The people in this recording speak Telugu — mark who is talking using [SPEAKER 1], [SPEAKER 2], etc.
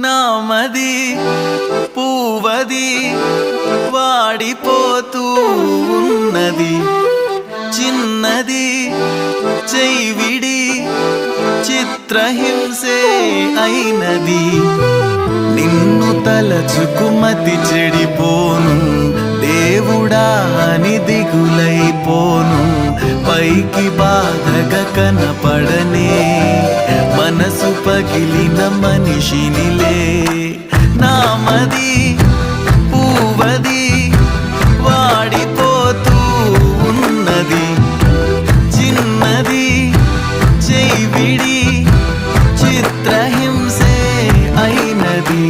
[SPEAKER 1] నామది పూవది వాడిపోతూ ఉన్నది, చిన్నది చైవిడి చిత్రహింసే అయినది. నిన్ను తలచుకుమతి చెడిపోను, దేవుడా అని దిగులైపోను. పైకి బాధగా కనపడనే మనసు పగిలిన మనిషినిలే. నామది పూవది వాడిపోతూ ఉన్నది, చిన్నది చైవిడి చిత్రహింసే అయినది.